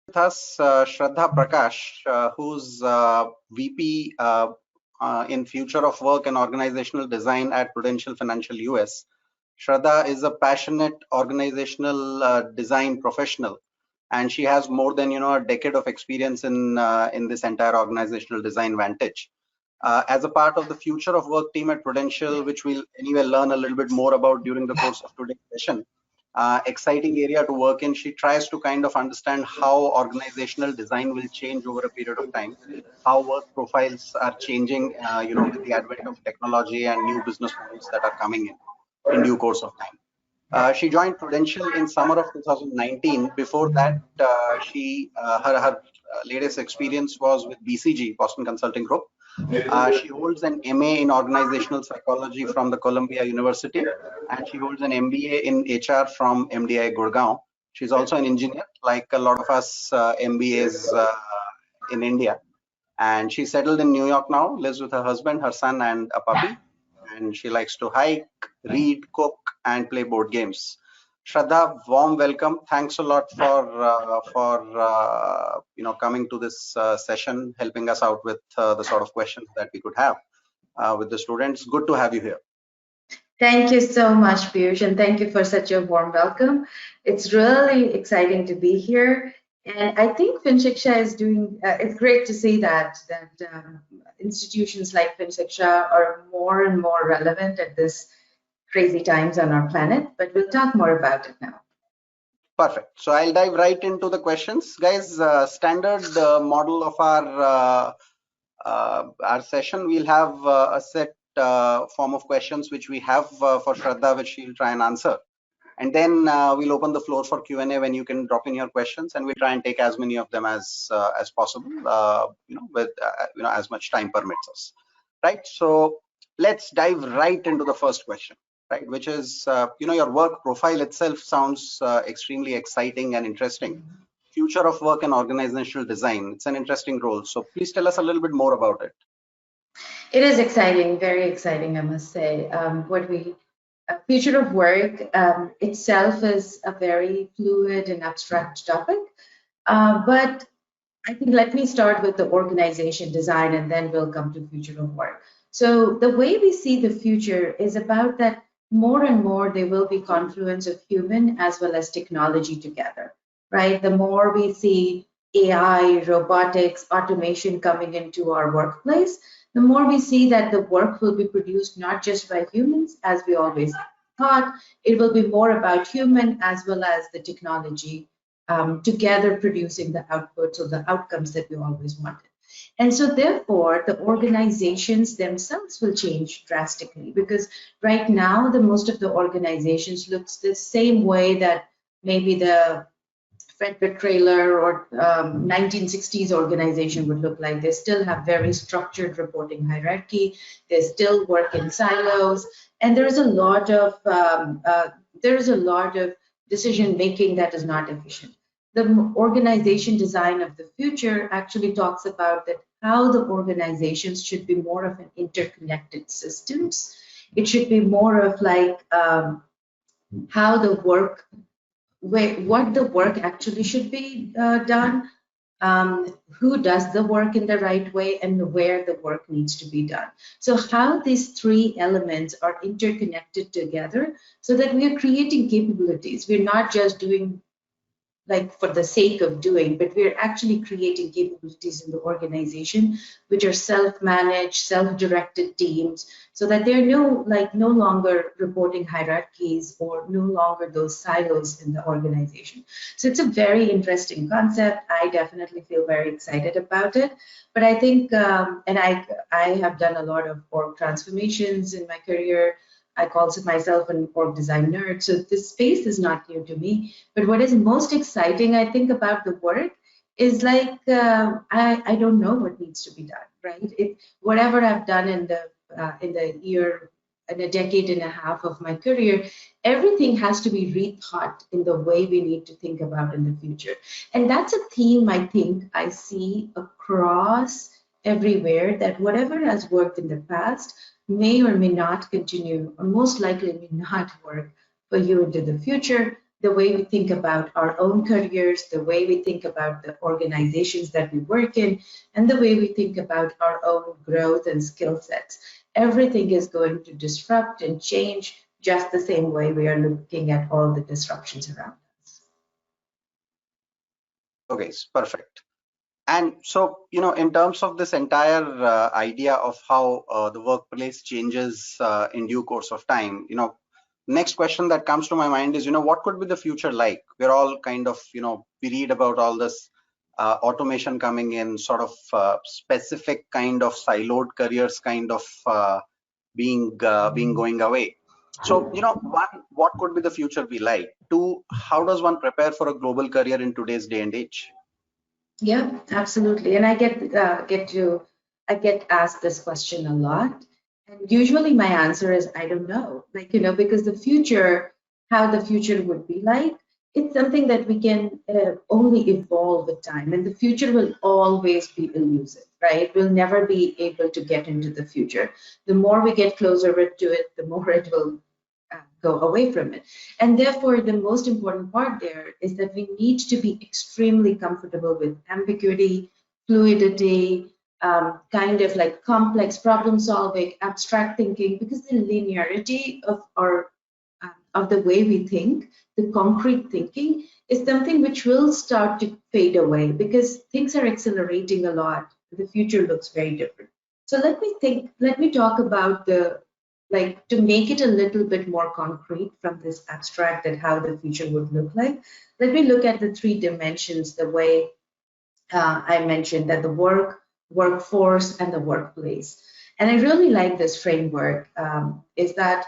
with us Shradha Prakash, who's VP in Future of Work and Organizational Design at Prudential Financial US. Shradha is a passionate organizational design professional, and she has more than a decade of experience in this entire organizational design vantage. As a part of the Future of Work team at Prudential, which we'll anyway learn a little bit more about during the course of today's session. Exciting area to work in. She tries to kind of understand how organizational design will change over a period of time, how work profiles are changing, with the advent of technology and new business models that are coming in due course of time. She joined Prudential in summer of 2019. Before that, her latest experience was with BCG, Boston Consulting Group. She holds an MA in organizational psychology from the Columbia University, and she holds an MBA in HR from MDI Gurgaon. She's also an engineer, like a lot of us MBAs in India. And she's settled in New York now, lives with her husband, her son, and a puppy. And she likes to hike, read, cook, and play board games. Shradha, warm welcome. Thanks a lot for coming to this session, helping us out with the sort of questions that we could have with the students. Good to have you here. Thank you so much, Piyush, and thank you for such a warm welcome. It's really exciting to be here, and I think FinShiksha is doing. It's great to see that institutions like FinShiksha are more and more relevant at this crazy times on our planet, but we'll talk more about it now. Perfect. So I'll dive right into the questions. Guys, standard model of our session, we'll have a set form of questions which we have for Shradha, which she'll try and answer. And then we'll open the floor for Q&A when you can drop in your questions, and we'll try and take as many of them as possible, with as much time permits us. Right. So let's dive right into the first question. Right, which is, your work profile itself sounds extremely exciting and interesting. Future of Work and Organizational Design. It's an interesting role. So please tell us a little bit more about it. It is exciting, very exciting, I must say. Future of Work itself is a very fluid and abstract topic, but I think let me start with the organization design, and then we'll come to Future of Work. So the way we see the future is about that. More and more, there will be confluence of human as well as technology together, right? The more we see AI, robotics, automation coming into our workplace, the more we see that the work will be produced not just by humans, as we always thought. It will be more about human as well as the technology together producing the outputs or the outcomes that we always wanted. And so therefore, the organizations themselves will change drastically, because right now, most of the organizations looks the same way that maybe the Frederick Trailer or 1960s organization would look like. They still have very structured reporting hierarchy. They still work in silos, and there is a lot of decision making that is not efficient. The organization design of the future actually talks about that how the organizations should be more of an interconnected systems. It should be more of like how the work, what the work actually should be done, who does the work in the right way, and where the work needs to be done. So how these three elements are interconnected together so that we are creating capabilities. We're not just doing like for the sake of doing, but we're actually creating capabilities in the organization, which are self-managed, self-directed teams, so that there are no longer reporting hierarchies or no longer those silos in the organization. So it's a very interesting concept. I definitely feel very excited about it. But I think, and I have done a lot of org transformations in my career. I call myself an org design nerd, so this space is not new to me. But what is most exciting, I think, about the work is like I don't know what needs to be done, right? Whatever I've done in the year, in a decade and a half of my career, everything has to be rethought in the way we need to think about in the future. And that's a theme I think I see across everywhere, that whatever has worked in the past may or may not continue, or most likely may not work for you into the future. the way we think about our own careers, the way we think about the organizations that we work in, and the way we think about our own growth and skill sets. Everything is going to disrupt and change just the same way we are looking at all the disruptions around us. Okay, perfect. And so, in terms of this entire idea of how the workplace changes in due course of time, next question that comes to my mind is, what could be the future like? We're all kind of, we read about all this automation coming in, sort of specific kind of siloed careers kind of being going away. So, one, what could be the future be like? Two, how does one prepare for a global career in today's day and age? Yeah, absolutely. And I get asked this question a lot. And usually my answer is I don't know. Because the future, how the future would be like, it's something that we can only evolve with time. And the future will always be elusive, right? We'll never be able to get into the future. The more we get closer to it, the more it will go away from it. And therefore, the most important part there is that we need to be extremely comfortable with ambiguity, fluidity, kind of like complex problem solving, abstract thinking, because the linearity of of the way we think, the concrete thinking, is something which will start to fade away because things are accelerating a lot. The future looks very different. So let me talk about to make it a little bit more concrete from this abstract and how the future would look like. Let me look at the three dimensions the way I mentioned, that the workforce, and the workplace. And I really like this framework, is that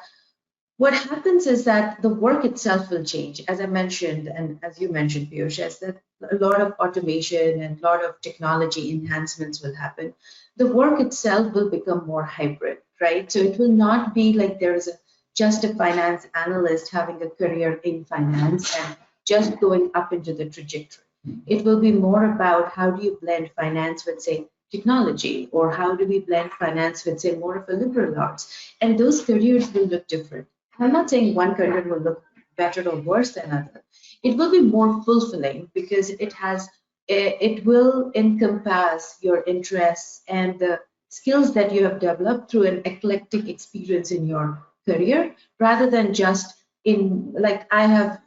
what happens is that the work itself will change, as I mentioned, and as you mentioned, Piyush, as that a lot of automation and a lot of technology enhancements will happen. The work itself will become more hybrid, right? So it will not be like there is just a finance analyst having a career in finance and just going up into the trajectory. It will be more about how do you blend finance with, say, technology, or how do we blend finance with, say, more of a liberal arts? And those careers will look different. I'm not saying one career will look better or worse than other. It will be more fulfilling because it will encompass your interests and the skills that you have developed through an eclectic experience in your career, rather than just in, like, I've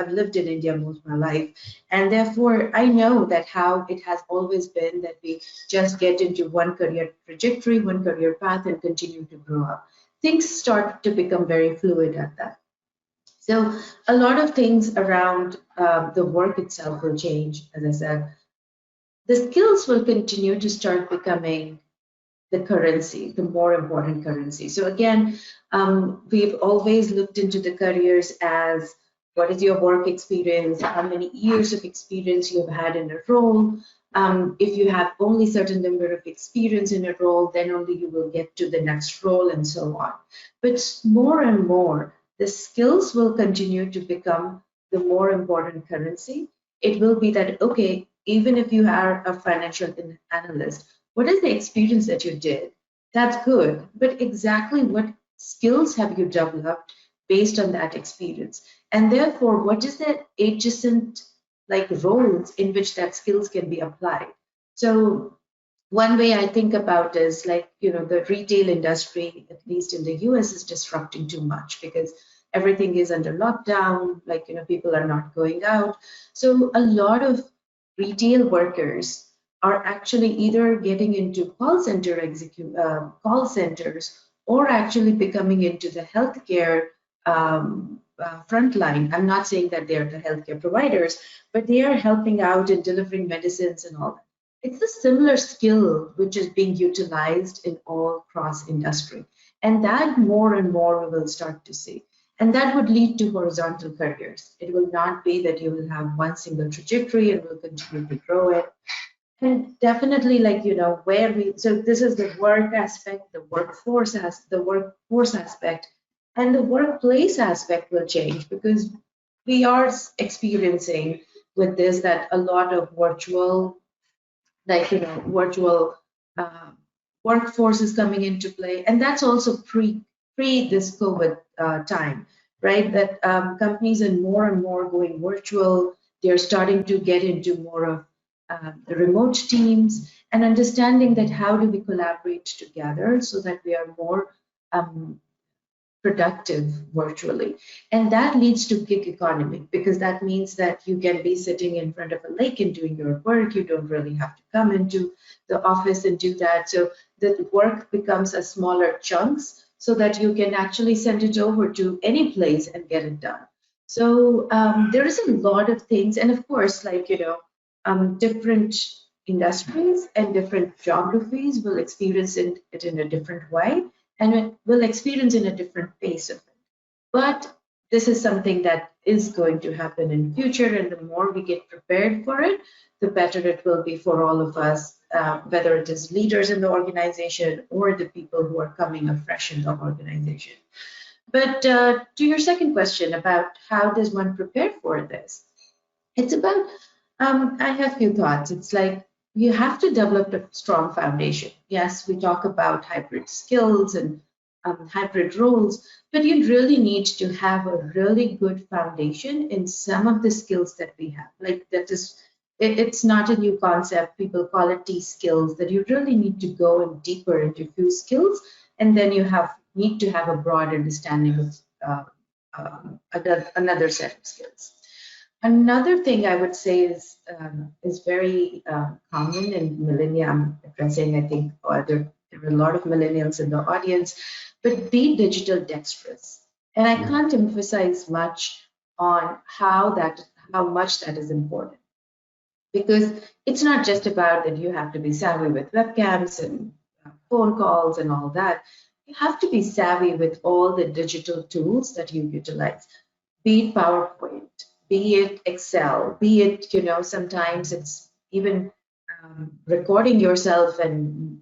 lived in India most of my life, and therefore I know that how it has always been that we just get into one career trajectory, one career path, and continue to grow up. Things start to become very fluid at that. So a lot of things around the work itself will change. As I said, the skills will continue to start becoming the currency, the more important currency. So again, we've always looked into the careers as what is your work experience, how many years of experience you have had in a role. If you have only certain number of experience in a role, then only you will get to the next role, and so on. But more and more, the skills will continue to become the more important currency. It will be that, okay, even if you are a financial analyst, what is the experience that you did? That's good, but exactly what skills have you developed based on that experience? And therefore, what is the adjacent roles in which that skills can be applied? So one way I think about is the retail industry, at least in the US, is disrupting too much because everything is under lockdown, people are not going out. So a lot of retail workers are actually either getting into call centers, or actually becoming into the healthcare frontline. I'm not saying that they're the healthcare providers, but they are helping out in delivering medicines and all that. It's a similar skill which is being utilized in all cross industry, and that more and more we will start to see. And that would lead to horizontal careers. It will not be that you will have one single trajectory and will continue to grow it. And definitely, so this is the work aspect, the workforce aspect, and the workplace aspect will change because we are experiencing with this that a lot of virtual uh, workforce is coming into play, and that's also pre this COVID time, right? That companies are more and more going virtual. They're starting to get into more of the remote teams, and understanding that how do we collaborate together so that we are more productive virtually. And that leads to gig economy, because that means that you can be sitting in front of a lake and doing your work. You don't really have to come into the office and do that. So the work becomes a smaller chunks so that you can actually send it over to any place and get it done. So there is a lot of things. And of course, like, different industries and different geographies will experience it in a different way, and it will experience in a different pace of it. But this is something that is going to happen in future, and the more we get prepared for it, the better it will be for all of us, whether it is leaders in the organization or the people who are coming afresh in the organization. But to your second question about how does one prepare for this, it's about, I have a few thoughts. It's like you have to develop a strong foundation. Yes, we talk about hybrid skills and hybrid roles, but you really need to have a really good foundation in some of the skills that we have. Like that is, it's not a new concept. People call it T skills, that you really need to go in deeper into few skills, and then you need to have a broad understanding of another set of skills. Another thing I would say is very common in millennia. I'm addressing, I think, there are a lot of millennials in the audience, but be digital dexterous. And I can't emphasize much on how much that is important, because it's not just about that you have to be savvy with webcams and phone calls and all that. You have to be savvy with all the digital tools that you utilize, be it PowerPoint, be it Excel, be it, sometimes it's even recording yourself and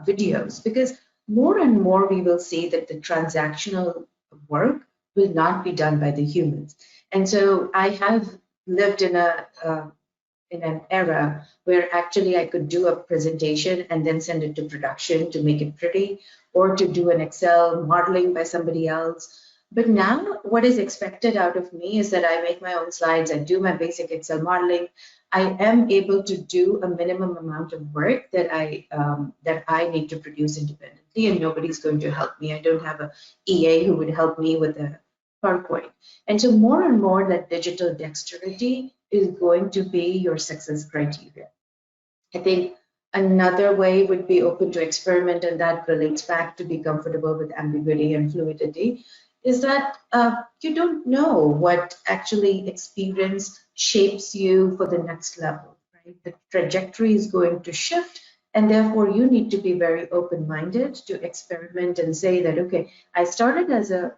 videos, because more and more we will see that the transactional work will not be done by the humans. And so I have lived in an era where actually I could do a presentation and then send it to production to make it pretty, or to do an Excel modeling by somebody else. But now what is expected out of me is that I make my own slides, I do my basic Excel modeling. I am able to do a minimum amount of work that I need to produce independently, and nobody's going to help me. I don't have a EA who would help me with a PowerPoint. And so more and more that digital dexterity is going to be your success criteria. I think another way would be open to experiment, and that relates back to be comfortable with ambiguity and fluidity, is that you don't know what actually experience shapes you for the next level, right? The trajectory is going to shift, and therefore you need to be very open-minded to experiment and say that, okay, I started as a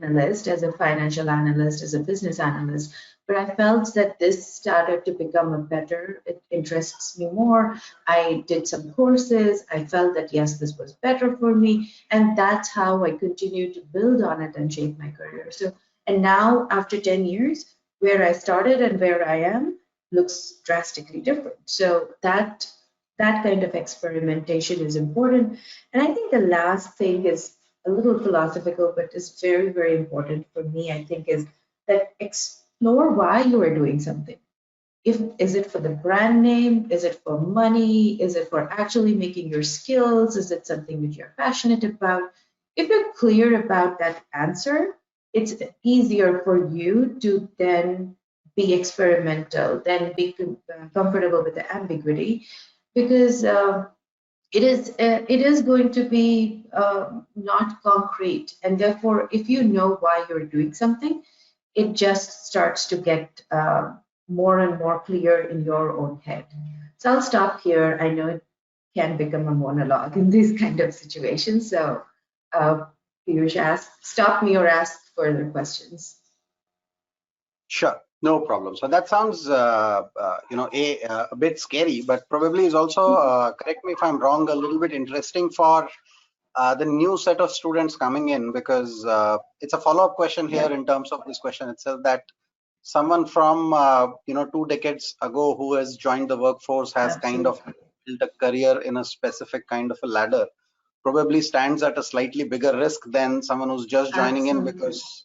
analyst, as a financial analyst, as a business analyst, but I felt that this started to become a better, it interests me more. I did some courses, I felt that yes, this was better for me, and that's how I continued to build on it and shape my career. So, and now after 10 years, where I started and where I am looks drastically different. So that kind of experimentation is important. And I think the last thing is a little philosophical, but is very, very important for me, I think, is that explore why you are doing something. Is it for the brand name? Is it for money? Is it for actually making your skills? Is it something that you're passionate about? If you're clear about that answer, it's easier for you to then be experimental, then be comfortable with the ambiguity, because it is going to be not concrete, and therefore if you know why you're doing something, it just starts to get more and more clear in your own head. So I'll stop here. I know it can become a monologue in these kind of situations, so Piyush, stop me or ask further questions. Sure, no problem. So that sounds, a bit scary, but probably is also, correct me if I'm wrong, a little bit interesting for the new set of students coming in, because it's a follow-up question here in terms of this question itself, that someone from 2 decades ago who has joined the workforce, has kind of built a career in a specific kind of a ladder, probably stands at a slightly bigger risk than someone who's just joining in, because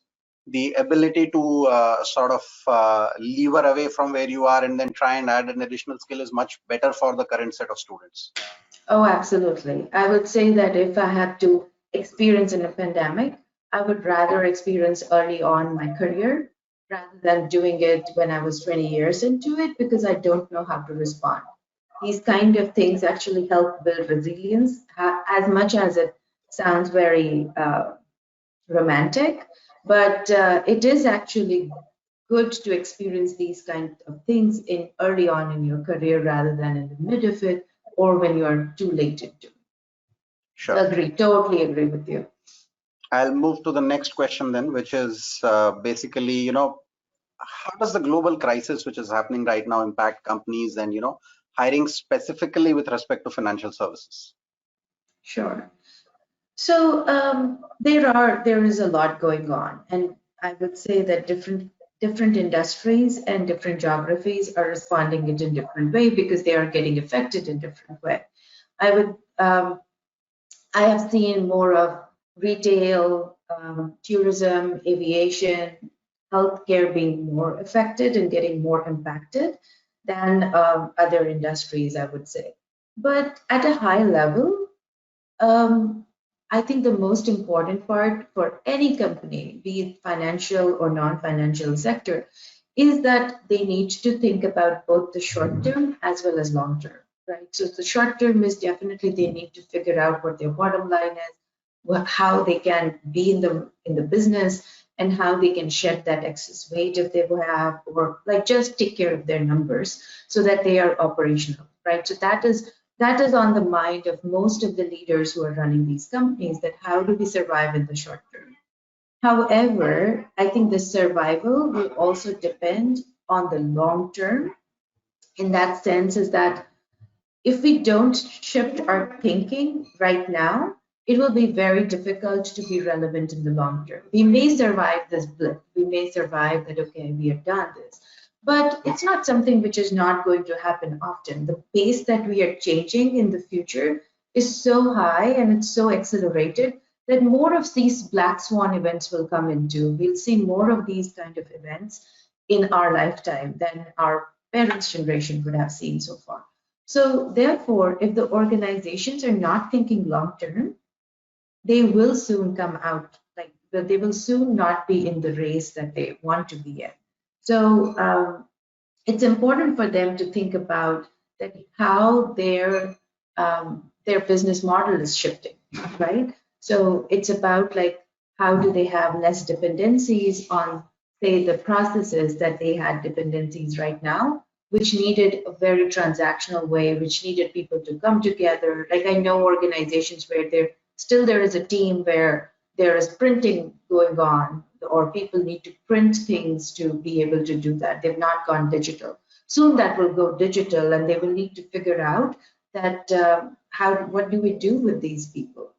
the ability to sort of lever away from where you are and then try and add an additional skill is much better for the current set of students. Oh, absolutely. I would say that if I had to experience in a pandemic, I would rather experience early on my career rather than doing it when I was 20 years into it because I don't know how to respond. These kind of things actually help build resilience as much as it sounds very romantic, but it is actually good to experience these kind of things in early on in your career rather than in the mid of it or when you are too late into it. Sure. Agree, totally agree with you. I'll move to the next question then, which is basically, how does the global crisis which is happening right now impact companies and, hiring specifically with respect to financial services? Sure. So there is a lot going on, and I would say that different industries and different geographies are responding it in different way because they are getting affected in different way. I would I have seen more of retail, tourism, aviation, healthcare being more affected and getting more impacted than other industries, I would say. But at a high level, um, I think the most important part for any company, be it financial or non-financial sector, is that they need to think about both the short term as well as long term, right? So the short term is definitely they need to figure out what their bottom line is, how they can be in the business, and how they can shed that excess weight if they have, or like just take care of their numbers so that they are operational, right? So that is on the mind of most of the leaders who are running these companies, that how do we survive in the short term. However, I think the survival will also depend on the long term. In that sense, is that if we don't shift our thinking right now, it will be very difficult to be relevant in the long term. We may survive this blip. We may survive that, okay, we have done this. But it's not something which is not going to happen often. The pace that we are changing in the future is so high and it's so accelerated that more of these black swan events will come into. We'll see more of these kind of events in our lifetime than our parents' generation would have seen so far. So therefore, if the organizations are not thinking long term, they will soon come out, like they will soon not be in the race that they want to be in. So it's important for them to think about that how their business model is shifting, right? So it's about like how do they have less dependencies on, say, the processes that they had dependencies right now, which needed a very transactional way, which needed people to come together. Like I know organizations where there is a team where there is printing going on, or people need to print things to be able to do that. They've not gone digital. Soon that will go digital, and they will need to figure out that what do we do with these people,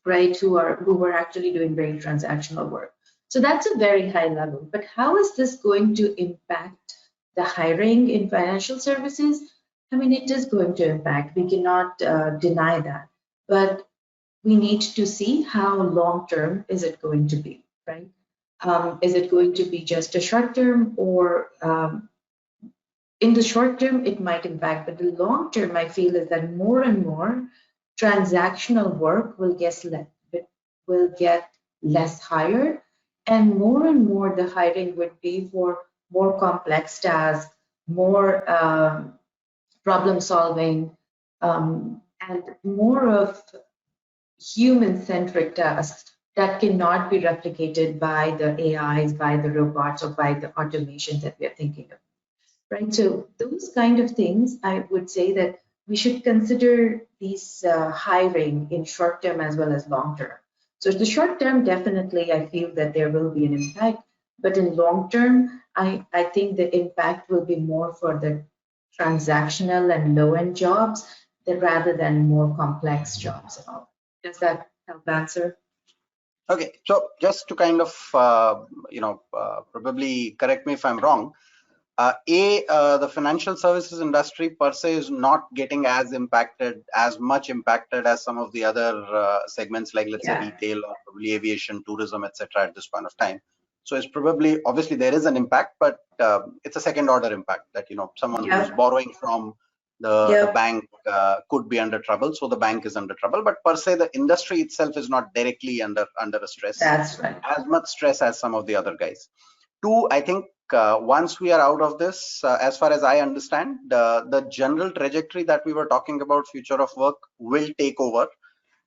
right? Who are actually doing very transactional work. So that's a very high level. But how is this going to impact the hiring in financial services? I mean, it is going to impact. We cannot deny that. But we need to see how long term is it going to be, right? Is it going to be just a short term, or in the short term it might impact, but the long term I feel is that more and more transactional work will get less hired, and more the hiring would be for more complex tasks, more problem solving, and more of human-centric tasks that cannot be replicated by the AIs, by the robots, or by the automations that we are thinking of. Right. So those kind of things, I would say that we should consider these hiring in short term as well as long term. So the short term, definitely, I feel that there will be an impact, but in long term, I think the impact will be more for the transactional and low end jobs rather than more complex jobs at all. Does that help answer? Okay, so just to kind of, probably correct me if I'm wrong. The financial services industry per se is not getting as much impacted as some of the other segments, like let's say retail or probably aviation, tourism, etc. at this point of time. So it's probably, obviously there is an impact, but it's a second order impact that, someone who's borrowing from the bank could be under trouble. So the bank is under trouble, but per se, the industry itself is not directly under a stress. That's right. As much stress as some of the other guys. Two, I think once we are out of this, as far as I understand, the general trajectory that we were talking about, future of work, will take over.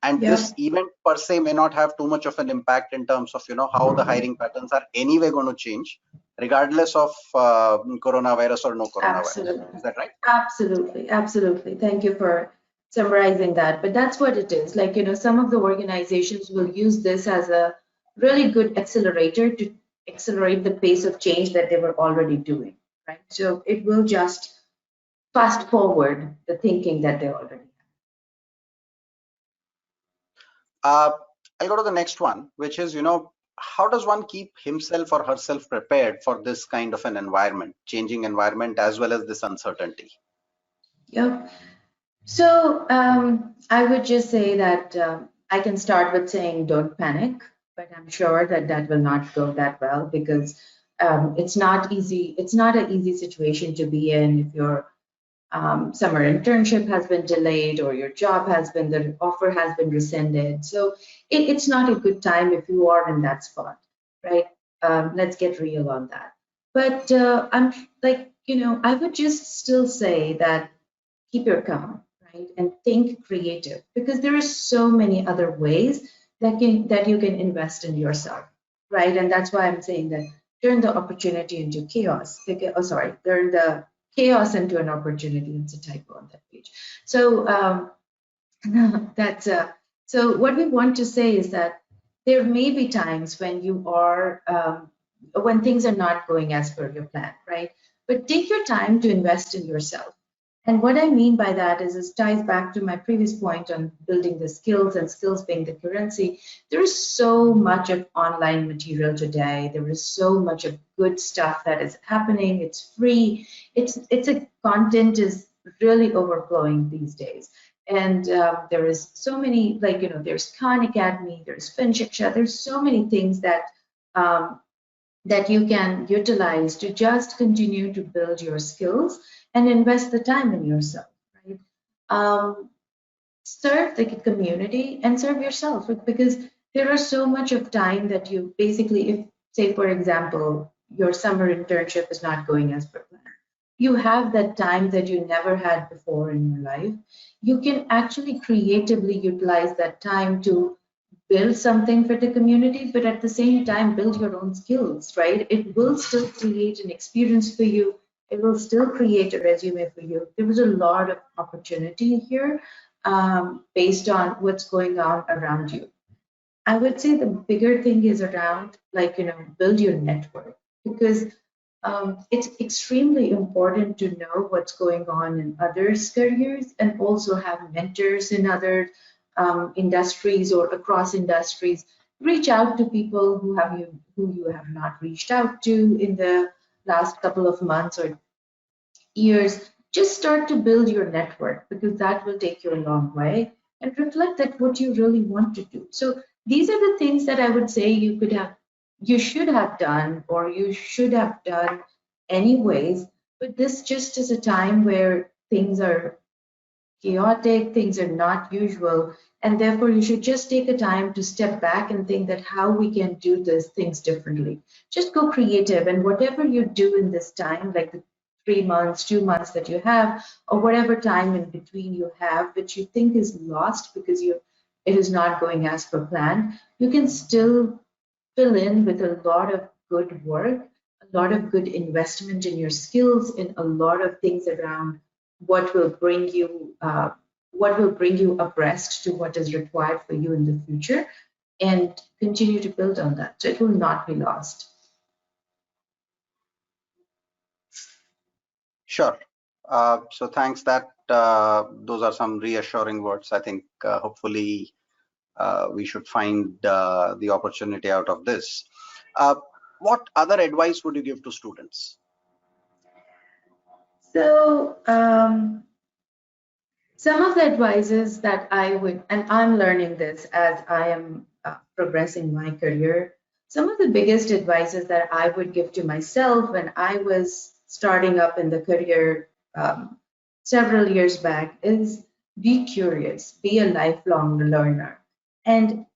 And this event per se may not have too much of an impact in terms of, how the hiring patterns are anyway going to change, regardless of coronavirus or no coronavirus. Absolutely. Is that right? Absolutely. Absolutely. Thank you for summarizing that. But that's what it is. Like, some of the organizations will use this as a really good accelerator to accelerate the pace of change that they were already doing, right? So it will just fast forward the thinking that they already I'll go to the next one, which is, how does one keep himself or herself prepared for this kind of an environment, changing environment, as well as this uncertainty? Yep. So I would just say that I can start with saying don't panic, but I'm sure that that will not go that well because it's not easy. It's not an easy situation to be in if your summer internship has been delayed or your job has been, the offer has been rescinded. So it's not a good time if you are in that spot, right? Let's get real on that. But I'm like, I would just still say that keep your calm, right? And think creative because there are so many other ways that you can invest in yourself, right? And that's why I'm saying that turn the opportunity into chaos. Turn the chaos into an opportunity. It's a typo on that page. So that's so what we want to say is that there may be times when you are when things are not going as per your plan, right? But take your time to invest in yourself. And what I mean by that is it ties back to my previous point on building the skills and skills being the currency. There is so much of online material today. There is so much of good stuff that is happening. It's free. It's a content is really overflowing these days. And there is so many, there's Khan Academy, there's FinShiksha, there's so many things that that you can utilize to just continue to build your skills and invest the time in yourself, right? Serve the community and serve yourself because there are so much of time that you basically, if say for example, your summer internship is not going as per plan, you have that time that you never had before in your life. You can actually creatively utilize that time to build something for the community, but at the same time, build your own skills, right? It will still create an experience for you. It will still create a resume for you. There was a lot of opportunity here based on what's going on around you. I would say the bigger thing is around, build your network because it's extremely important to know what's going on in others' careers and also have mentors in other industries or across industries. Reach out to people who you have not reached out to in the last couple of months or years. Just start to build your network because that will take you a long way and reflect that what you really want to do. So these are the things that I would say you should have done or you should have done anyways, but this just is a time where things are chaotic, things are not usual, and therefore you should just take a time to step back and think that how we can do these things differently. Just go creative, and whatever you do in this time, like the 3 months, 2 months that you have, or whatever time in between you have, which you think is lost because it is not going as per plan, you can still fill in with a lot of good work, a lot of good investment in your skills, in a lot of things around what will bring you abreast to what is required for you in the future, and continue to build on that. So it will not be lost. Sure. So thanks. Those are some reassuring words. I think hopefully we should find the opportunity out of this. What other advice would you give to students? So some of the advices that I would, and I'm learning this as I am progressing my career, Some of the biggest advices that I would give to myself when I was starting up in the career several years back is be curious, be a lifelong learner. And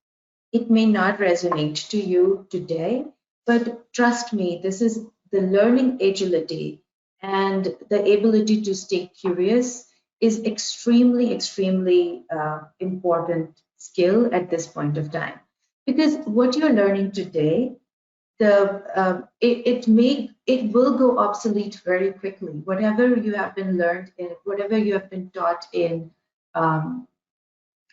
it may not resonate to you today, but trust me, this is the learning agility and the ability to stay curious is extremely, extremely important skill at this point of time. Because what you're learning today, it will go obsolete very quickly. Whatever you have been learned in, whatever you have been taught in um,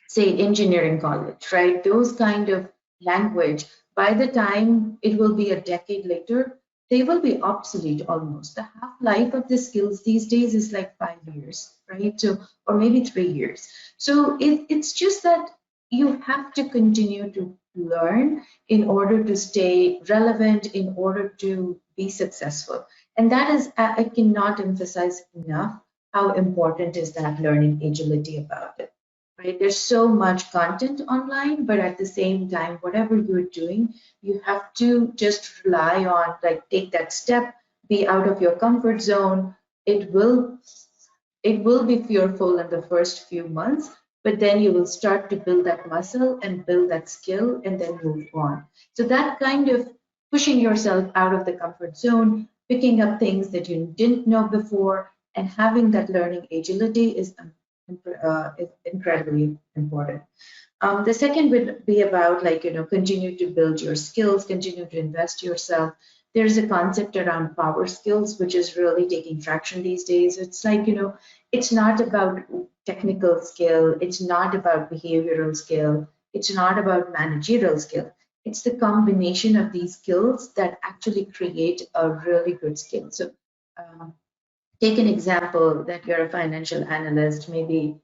say engineering college, right? Those kind of language, by the time it will be a decade later, they will be obsolete almost. The half-life of the skills these days is like 5 years, right? So, or maybe 3 years. So it's just that you have to continue to learn in order to stay relevant, in order to be successful. And that is, I cannot emphasize enough how important is that learning agility about it, right? There's so much content online, but at the same time, whatever you're doing, you have to just rely on, like, take that step, be out of your comfort zone. It will, it will be fearful in the first few months, but then you will start to build that muscle and build that skill and then move on. So that kind of pushing yourself out of the comfort zone, picking up things that you didn't know before, and having that learning agility is incredibly important. The second would be about, like, continue to build your skills, continue to invest yourself. There's a concept around power skills, which is really taking traction these days. It's like, it's not about technical skill. It's not about behavioral skill. It's not about managerial skill. It's the combination of these skills that actually create a really good skill. So um, take an example that you're a financial analyst, maybe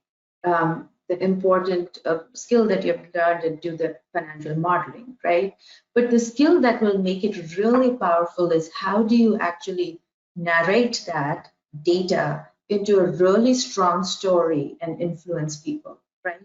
the important skill that you've learned and do the financial modeling, right? But the skill that will make it really powerful is how do you actually narrate that data into a really strong story and influence people, right?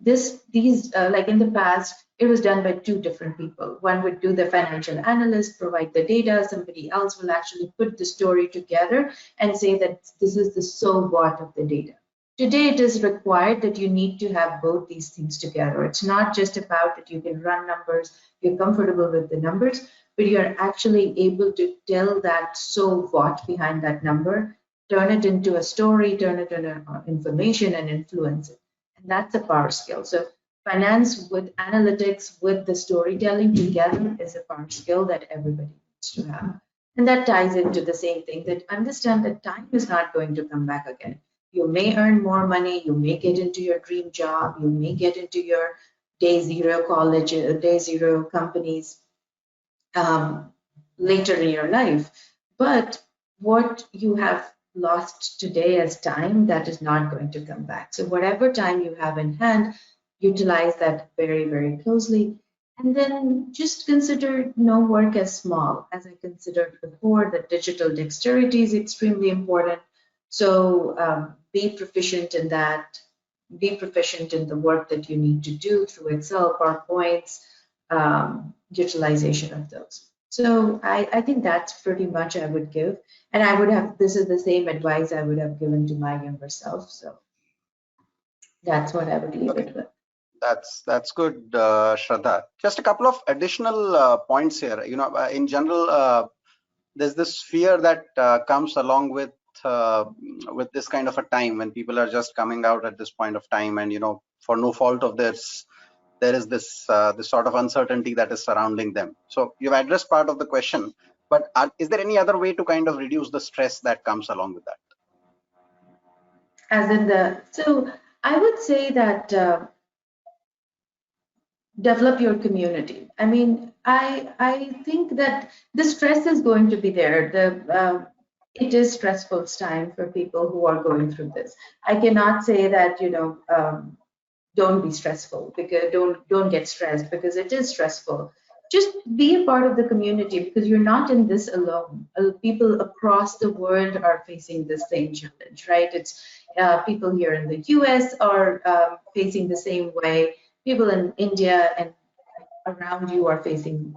Like in the past, it was done by two different people. One would do the financial analyst, provide the data, somebody else will actually put the story together and say that this is the so what of the data. Today, it is required that you need to have both these things together. It's not just about that you can run numbers, you're comfortable with the numbers, but you're actually able to tell that so what behind that number, turn it into a story, turn it into information and influence it. And that's a power skill. So finance with analytics, with the storytelling together is a power skill that everybody needs to have. And that ties into the same thing, that understand that time is not going to come back again. You may earn more money, you may get into your dream job, you may get into your day zero college, day zero companies um, later in your life. But what you have lost today as time, that is not going to come back. So whatever time you have in hand, utilize that very, very closely. And then just consider no work as small. As I considered before, the digital dexterity is extremely important. So be proficient in that. Be proficient in the work that you need to do through Excel, PowerPoints, utilization of those. So I think that's pretty much I would give. And I would have, this is the same advice I would have given to my younger self. So that's what I would leave Okay, it with. that's good, Shraddha. Just a couple of additional points here. In general, there's this fear that comes along with this kind of a time when people are just coming out at this point of time, and for no fault of theirs, there is this sort of uncertainty that is surrounding them. So you've addressed part of the question, but is there any other way to kind of reduce the stress that comes along with that? As in so I would say that develop your community. I mean, I think that the stress is going to be there. It is stressful time for people who are going through this. I cannot say that don't be stressful, because don't get stressed, because it is stressful. Just be a part of the community, because you're not in this alone. People across the world are facing the same challenge, right? It's people here in the US are facing the same way. People in India and around you are facing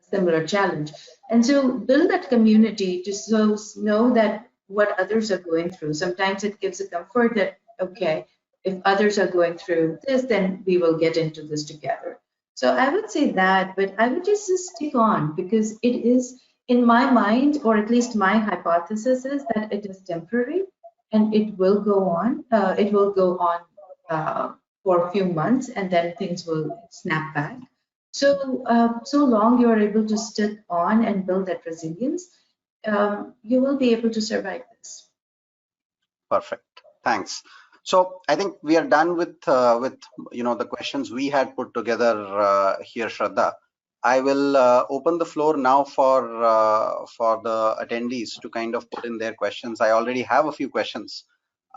similar challenge. And so build that community to so know that what others are going through. Sometimes it gives a comfort that, okay, if others are going through this, then we will get into this together. So I would say that, but I would just stick on because it is, in my mind, or at least my hypothesis is that it is temporary and it will go on. It will go on for a few months and then things will snap back. So, so long you are able to stick on and build that resilience, you will be able to survive this. Perfect. Thanks. So I think we are done with the questions we had put together here, Shraddha. I will open the floor now for the attendees to kind of put in their questions. I already have a few questions.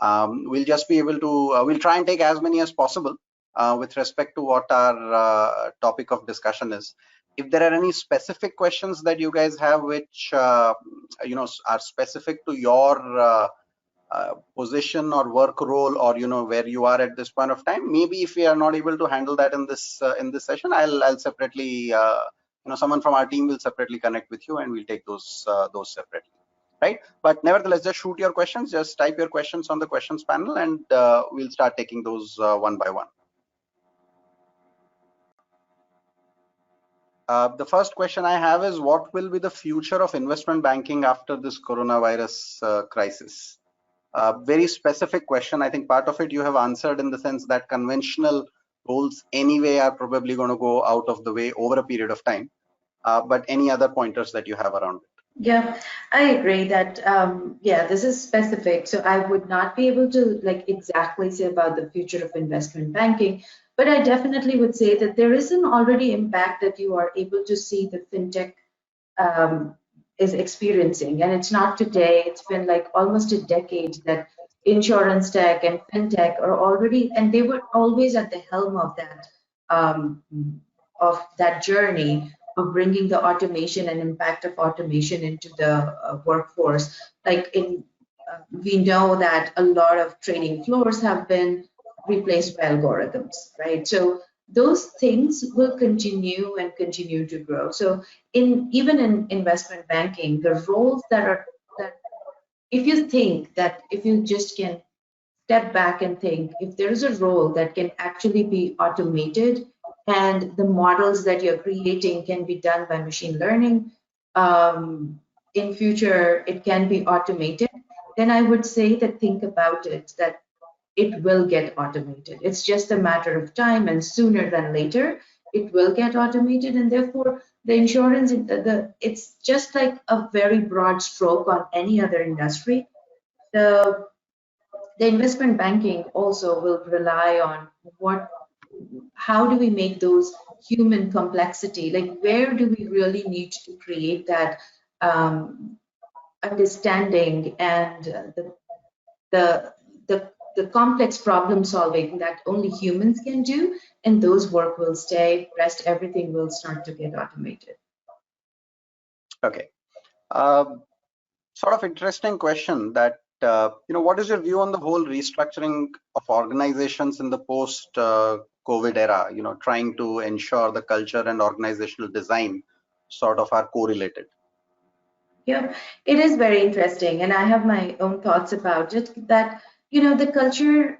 We'll just be able to we'll try and take as many as possible with respect to what our topic of discussion is. If there are any specific questions that you guys have which are specific to your position or work role, or where you are at this point of time, maybe if we are not able to handle that in this session, I'll separately someone from our team will separately connect with you and we'll take those separately, right? But nevertheless, just shoot your questions, just type your questions on the questions panel, and we'll start taking those one by one. The first question I have is, what will be the future of investment banking after this coronavirus crisis? Very specific question. I think part of it you have answered in the sense that conventional roles anyway are probably going to go out of the way over a period of time. But any other pointers that you have around it? Yeah, I agree that, yeah, this is specific. So I would not be able to like exactly say about the future of investment banking, but I definitely would say that there is an already impact that you are able to see the fintech um, is experiencing. And it's not today, it's been like almost a decade that insurance tech and fintech are already, and they were always at the helm um, of that journey of bringing the automation and impact of automation into the workforce. Like we know that a lot of trading floors have been replaced by algorithms, right? So those things will continue and continue to grow. So even in investment banking, the roles that if you think that if you just can step back and think if there's a role that can actually be automated and the models that you're creating can be done by machine learning, in future it can be automated, then I would say that think about it, that it will get automated. It's just a matter of time, and sooner than later it will get automated. And therefore the insurance, it's just like a very broad stroke on any other industry. The the investment banking also will rely on how do we make those human complexity, like where do we really need to create that understanding and the, the complex problem solving that only humans can do, and those work will stay, rest everything will start to get automated. Okay. Sort of interesting question that what is your view on the whole restructuring of organizations in the post COVID era, trying to ensure the culture and organizational design sort of are correlated? Yeah, it is very interesting, and I have my own thoughts about it. That the culture,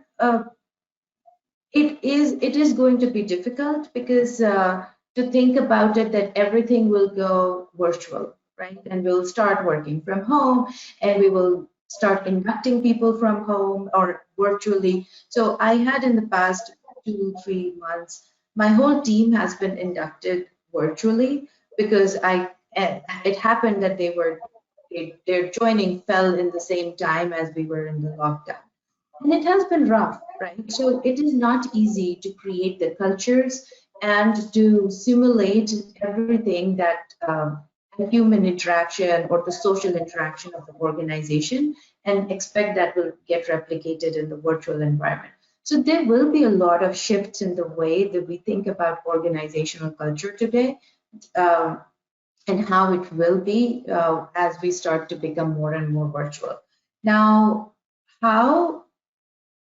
it is going to be difficult because to think about it, that everything will go virtual, right? And we'll start working from home, and we will start inducting people from home or virtually. So I had in the past 2-3 months, my whole team has been inducted virtually because it happened that their joining fell in the same time as we were in the lockdown. And it has been rough, right? So it is not easy to create the cultures and to simulate everything that the human interaction or the social interaction of the organization and expect that will get replicated in the virtual environment. So there will be a lot of shifts in the way that we think about organizational culture today, and how it will be as we start to become more and more virtual. Now, how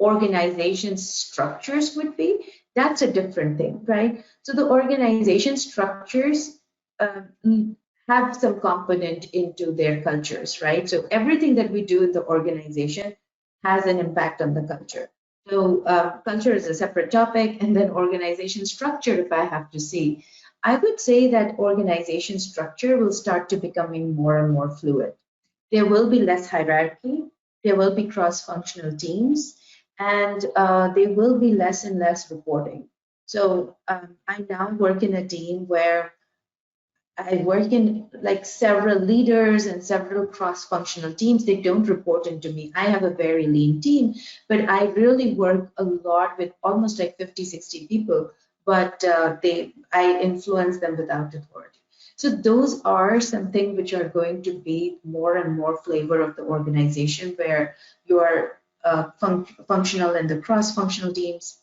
organization structures would be, that's a different thing, right? So the organization structures have some component into their cultures, right? So everything that we do in the organization has an impact on the culture. So culture is a separate topic, and then organization structure, if I have to see, I would say that organization structure will start to becoming more and more fluid. There will be less hierarchy, there will be cross-functional teams, and there will be less and less reporting. So I now work in a team where I work in like several leaders and several cross-functional teams. They don't report into me. I have a very lean team, but I really work a lot with almost like 50, 60 people, but I influence them without authority. So those are something which are going to be more and more flavor of the organization where you are functional in the cross-functional teams.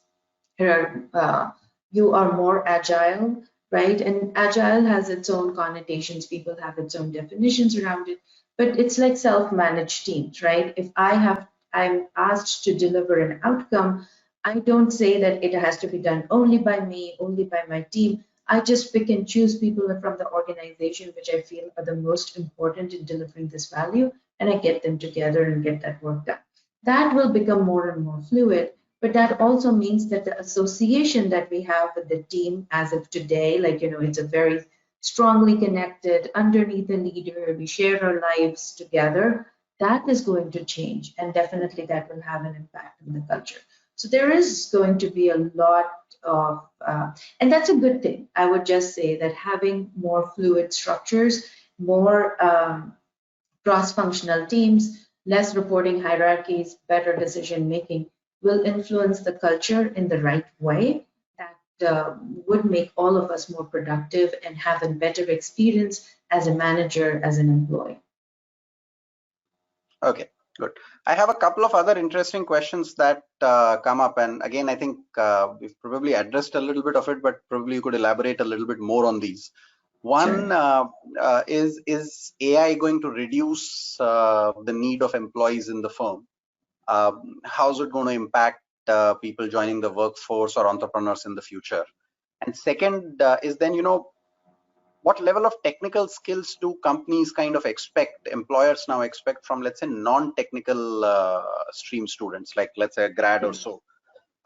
You are more agile, right? And agile has its own connotations. People have its own definitions around it, but it's like self-managed teams, right? If I'm asked to deliver an outcome, I don't say that it has to be done only by me, only by my team. I just pick and choose people from the organization which I feel are the most important in delivering this value, and I get them together and get that work done. That will become more and more fluid, but that also means that the association that we have with the team as of today, like, it's a very strongly connected underneath a leader, we share our lives together, that is going to change. And definitely that will have an impact on the culture. So there is going to be a lot of, and that's a good thing. I would just say that having more fluid structures, more cross-functional teams, less reporting hierarchies, better decision making will influence the culture in the right way that would make all of us more productive and have a better experience as a manager, as an employee. Okay, good. I have a couple of other interesting questions that come up, and again, I think we've probably addressed a little bit of it, but probably you could elaborate a little bit more on these. One, sure. Is AI going to reduce the need of employees in the firm? How's it going to impact people joining the workforce or entrepreneurs in the future? And second is then, what level of technical skills do companies kind of expect, employers now expect from, let's say, non-technical stream students, like let's say a grad or so?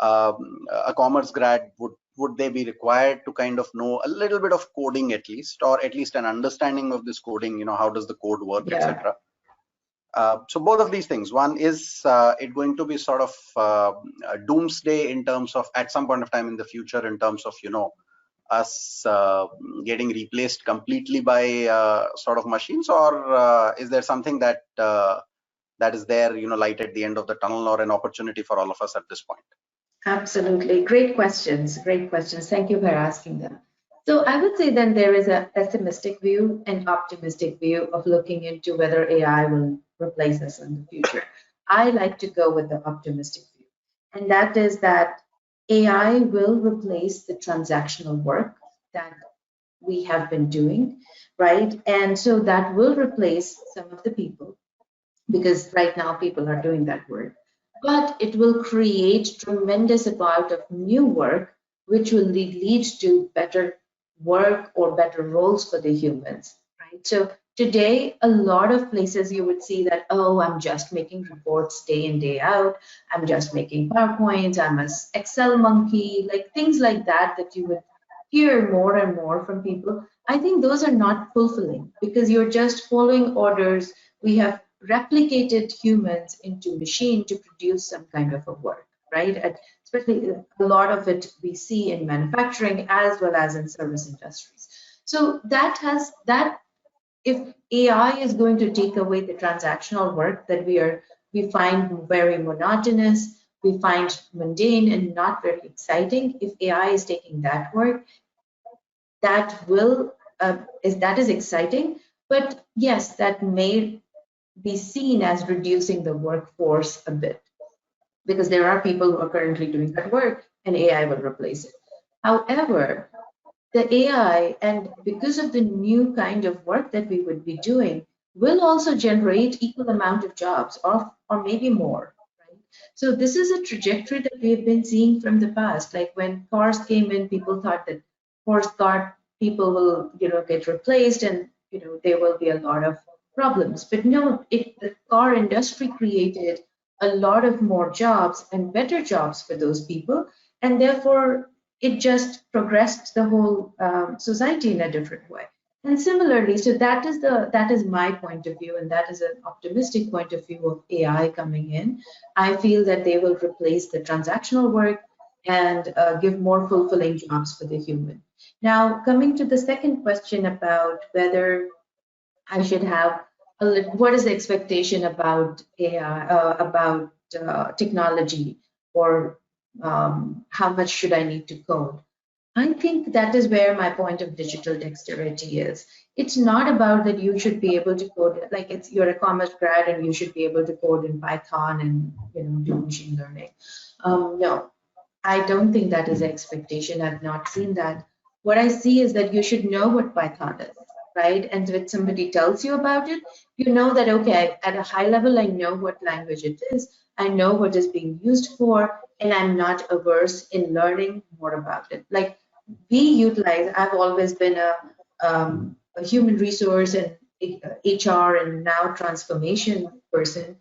A commerce grad, would they be required to kind of know a little bit of coding at least, or at least an understanding of this coding, how does the code work, yeah, etc. So both of these things, one is it going to be sort of a doomsday in terms of at some point of time in the future in terms of us getting replaced completely by sort of machines, or is there something that that is there, light at the end of the tunnel, or an opportunity for all of us at this point? Absolutely. Great questions. Great questions. Thank you for asking them. So I would say then there is a pessimistic view and optimistic view of looking into whether AI will replace us in the future. I like to go with the optimistic view, and that is that AI will replace the transactional work that we have been doing, right? And so that will replace some of the people, because right now people are doing that work, but it will create tremendous amount of new work which will lead to better work or better roles for the humans, right? So today a lot of places you would see that, oh, I'm just making reports day in day out, I'm just making PowerPoints, I'm a Excel monkey, like things like that you would hear more and more from people. I think those are not fulfilling, because you're just following orders. We have replicated humans into machine to produce some kind of a work, right? And especially a lot of it we see in manufacturing as well as in service industries. So that if AI is going to take away the transactional work that we find very monotonous, we find mundane and not very exciting, if AI is taking that work, that is exciting. But yes, that may be seen as reducing the workforce a bit, because there are people who are currently doing that work and AI will replace it. However, the AI, and because of the new kind of work that we would be doing, will also generate equal amount of jobs, or maybe more, right? So this is a trajectory that we have been seeing from the past. Like when cars came in, people thought that people will, get replaced, and there will be a lot of problems. But no, the car industry created a lot of more jobs and better jobs for those people, and therefore it just progressed the whole society in a different way. And similarly, so that is my point of view, and that is an optimistic point of view of AI coming in. I feel that they will replace the transactional work and give more fulfilling jobs for the human. Now, coming to the second question about whether I should have what is the expectation about AI, about technology, or how much should I need to code? I think that is where my point of digital dexterity is. It's not about that you should be able to code, like you're a commerce grad and you should be able to code in Python and do machine learning. No, I don't think that is the expectation. I've not seen that. What I see is that you should know what Python is, right? And when somebody tells you about it, you know that, okay, at a high level, I know what language it is, I know what is being used for, and I'm not averse in learning more about it. Like we utilize, I've always been a human resource and HR and now transformation person.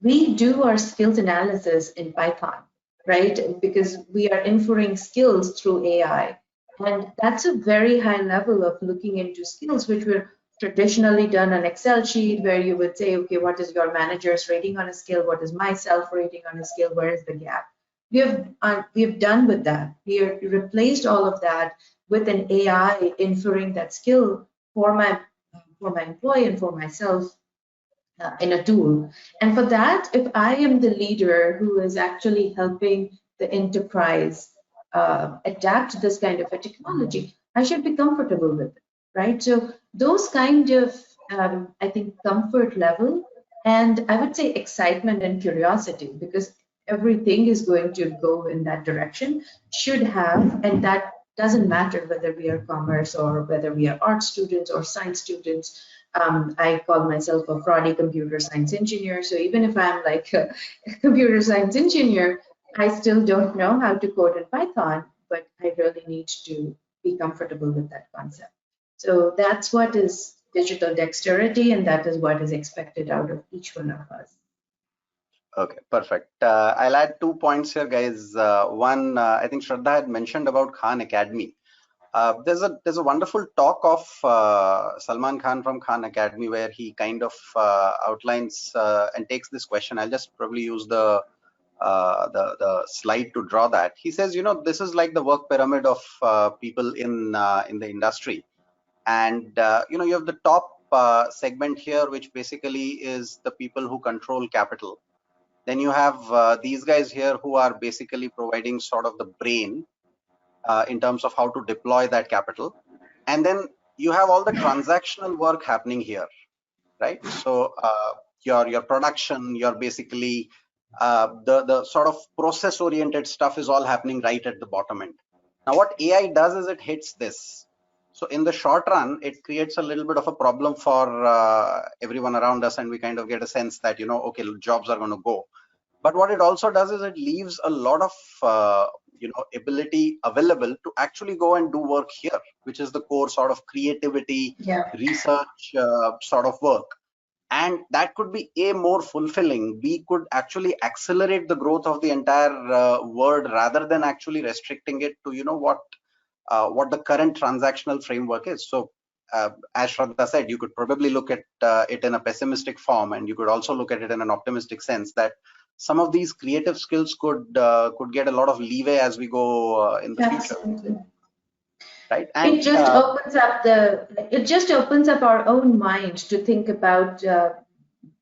We do our skills analysis in Python, right? Because we are inferring skills through AI. And that's a very high level of looking into skills, which were traditionally done on Excel sheet, where you would say, okay, what is your manager's rating on a scale? What is my self rating on a scale? Where is the gap? We have done with that. We have replaced all of that with an AI inferring that skill for my employee and for myself in a tool. And for that, if I am the leader who is actually helping the enterprise adapt this kind of a technology, I should be comfortable with it, right? So those kind of, I think, comfort level, and I would say excitement and curiosity, because everything is going to go in that direction, should have, and that doesn't matter whether we are commerce or whether we are art students or science students. I call myself a fraudy computer science engineer. So even if I'm like a computer science engineer, I still don't know how to code in Python, but I really need to be comfortable with that concept. So that's what is digital dexterity, and that is what is expected out of each one of us. Okay, perfect. I'll add 2 points here, guys. One, I think Shraddha had mentioned about Khan Academy. There's a wonderful talk of Salman Khan from Khan Academy where he kind of outlines and takes this question. I'll just probably use the slide to draw that. He says, this is like the work pyramid of people in the industry, and you have the top segment here, which basically is the people who control capital. Then you have these guys here who are basically providing sort of the brain in terms of how to deploy that capital. And then you have all the transactional work happening here, right? So your production, your basically the sort of process oriented stuff is all happening right at the bottom end. Now what AI does is it hits this. So in the short run, it creates a little bit of a problem for everyone around us, and we kind of get a sense that, okay, jobs are going to go. But what it also does is it leaves a lot of ability available to actually go and do work here, which is the core sort of creativity, research sort of work. And that could be A, more fulfilling, B, could actually accelerate the growth of the entire world rather than actually restricting it to what the current transactional framework is. So as Shraddha said, you could probably look at it in a pessimistic form, and you could also look at it in an optimistic sense that some of these creative skills could get a lot of leeway as we go in the Absolutely. future. Right? And it just opens up our own mind to think about the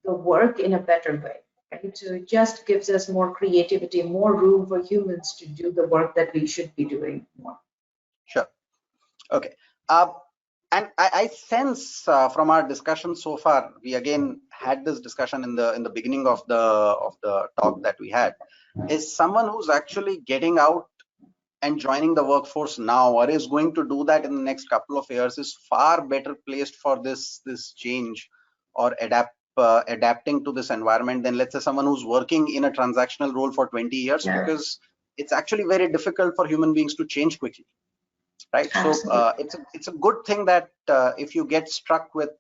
work in a better way. Right? So it just gives us more creativity, more room for humans to do the work that we should be doing more. Sure. Okay. And I sense from our discussion so far, we again had this discussion in the beginning of the talk that we had, is someone who's actually getting out and joining the workforce now, or is going to do that in the next couple of years, is far better placed for this change or adapting to this environment than, let's say, someone who's working in a transactional role for 20 years, because it's actually very difficult for human beings to change quickly. right? Absolutely. So it's a good thing that if you get struck with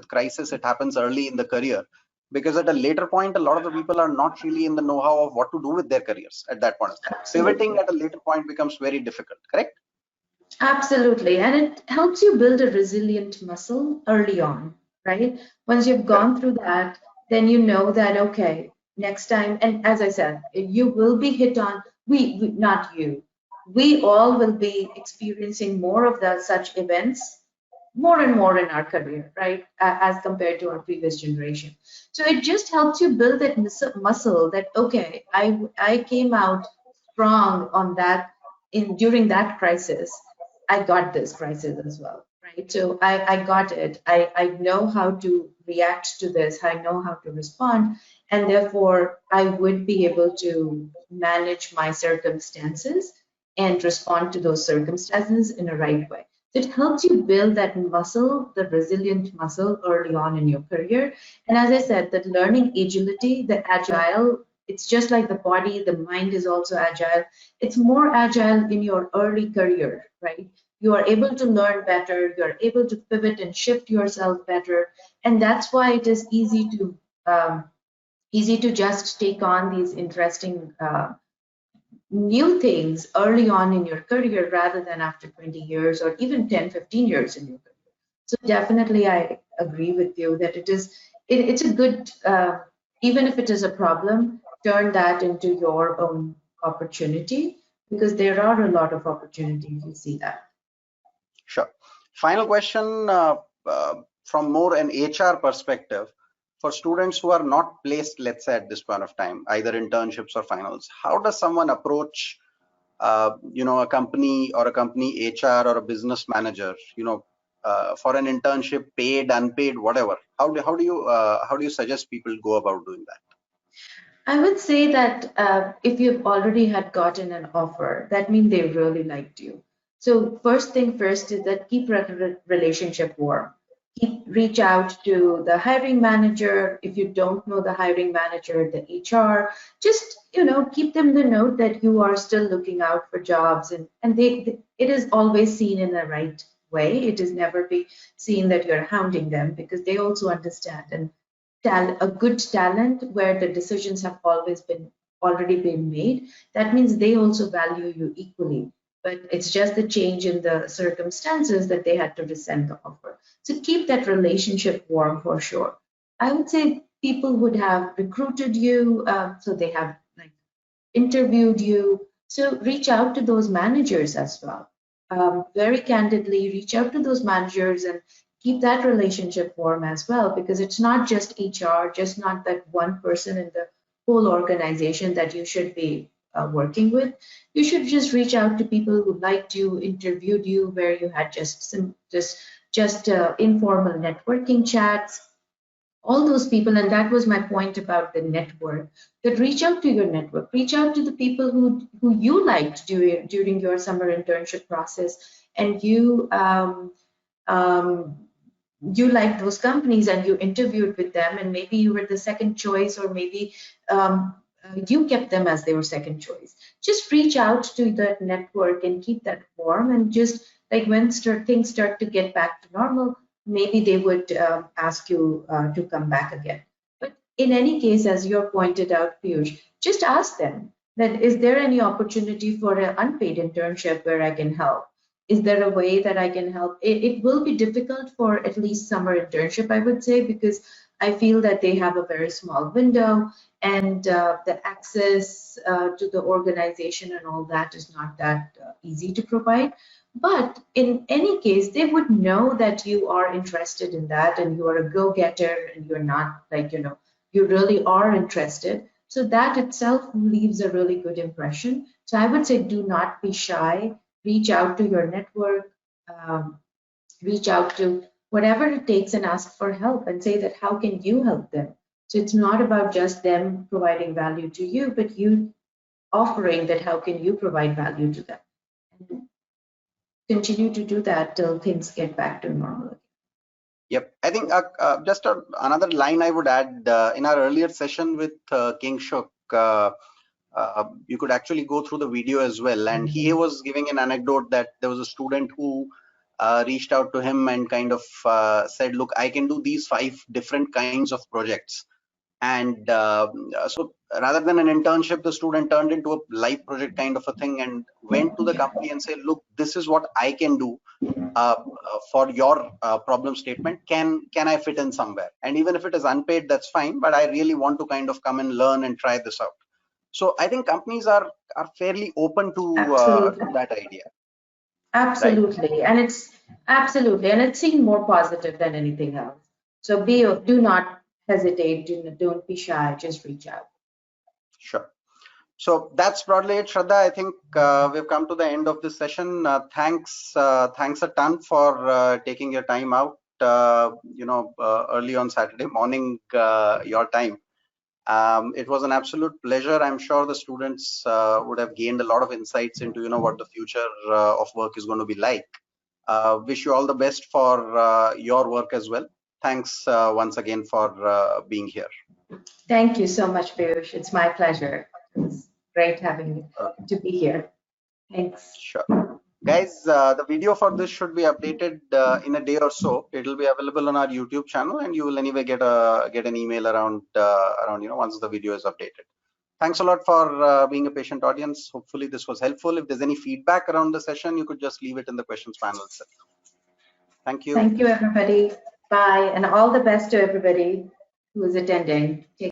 crisis, it happens early in the career, because at a later point, a lot of the people are not really in the know-how of what to do with their careers at that point of time. Pivoting Absolutely. at a later point becomes very difficult, correct? Absolutely. And it helps you build a resilient muscle early on, right? Once you've Correct. gone through that, then you know that, okay, next time, and as I said, you will be hit on, not you, we all will be experiencing more of that such events more and more in our career, right? As compared to our previous generation. So it just helps you build that muscle that, okay, I came out strong on that in during that crisis. I got this crisis as well, right? So I got it. I know how to react to this. I know how to respond. And therefore, I would be able to manage my circumstances and respond to those circumstances in a right way. So it helps you build that muscle, the resilient muscle early on in your career. And as I said, that learning agility, the agile, it's just like the body, the mind is also agile. It's more agile in your early career, right? You are able to learn better, you're able to pivot and shift yourself better. And that's why it is easy to just take on these interesting new things early on in your career rather than after 20 years or even 10, 15 years in your career. So definitely I agree with you that it's a good, even if it is a problem, turn that into your own opportunity, because there are a lot of opportunities, you see that. Sure. Final question from more an HR perspective. For students who are not placed, let's say at this point of time, either internships or finals, how does someone approach, a company or a company HR or a business manager, for an internship, paid, unpaid, whatever? How do you suggest people go about doing that? I would say that if you've already had gotten an offer, that means they really liked you. So first thing first is that keep relationship warm. Reach out to the hiring manager. If you don't know the hiring manager, the HR, just keep them the note that you are still looking out for jobs, and it is always seen in the right way. It is never be seen that you're hounding them, because they also understand, and a good talent where the decisions have already been made, that means they also value you equally. But it's just the change in the circumstances that they had to rescind the offer. So keep that relationship warm for sure. I would say people would have recruited you, so they have like interviewed you. So reach out to those managers as well. Very candidly, reach out to those managers and keep that relationship warm as well, because it's not just HR, just not that one person in the whole organization that you should be working with. You should just reach out to people who liked you, interviewed you, where you had just informal networking chats, all those people. And that was my point about the network, that reach out to your network, reach out to the people who you liked during your summer internship process, and um, you liked those companies and you interviewed with them, and maybe you were the second choice, or maybe you kept them as their second choice. Just reach out to that network and keep that warm, and just like when things start to get back to normal, maybe they would ask you to come back again. But in any case, as you pointed out, Piyush, just ask them that, is there any opportunity for an unpaid internship where I can help? Is there a way that I can help? It will be difficult for at least summer internship, I would say, because I feel that they have a very small window, and the access to the organization and all that is not that easy to provide. But in any case, they would know that you are interested in that, and you are a go-getter, and you're not like, you really are interested. So that itself leaves a really good impression. So I would say do not be shy. Reach out to your network, um, reach out to whatever it takes, and ask for help, and say that how can you help them. So it's not about just them providing value to you, but you offering that how can you provide value to them, and continue to do that till things get back to normal. Yep, I think another line I would add, in our earlier session with Kingshuk, You could actually go through the video as well. And he was giving an anecdote that there was a student who reached out to him and kind of said, look, I can do these 5 different kinds of projects. And so rather than an internship, the student turned into a live project kind of a thing and went to the company and said, look, this is what I can do for your problem statement. Can I fit in somewhere? And even if it is unpaid, that's fine, but I really want to kind of come and learn and try this out. So I think companies are fairly open to that idea. Absolutely, right? And it's seen more positive than anything else. So do not hesitate, don't be shy, just reach out. Sure. So that's broadly it, Shradha. I think we've come to the end of this session. Thanks a ton for taking your time out, early on Saturday morning, your time. It was an absolute pleasure. I'm sure the students would have gained a lot of insights into, what the future of work is going to be like. Wish you all the best for your work as well. Thanks once again for being here. Thank you so much, Piyush. It's my pleasure. It's great having you to be here. Thanks. Sure. Guys, the video for this should be updated in a day or so. It will be available on our YouTube channel, and you will anyway get an email around once the video is updated. Thanks a lot for being a patient audience. Hopefully this was helpful. If there's any feedback around the session, you could just leave it in the questions panel itself. Thank you. Thank you, everybody. Bye, and all the best to everybody who is attending. Take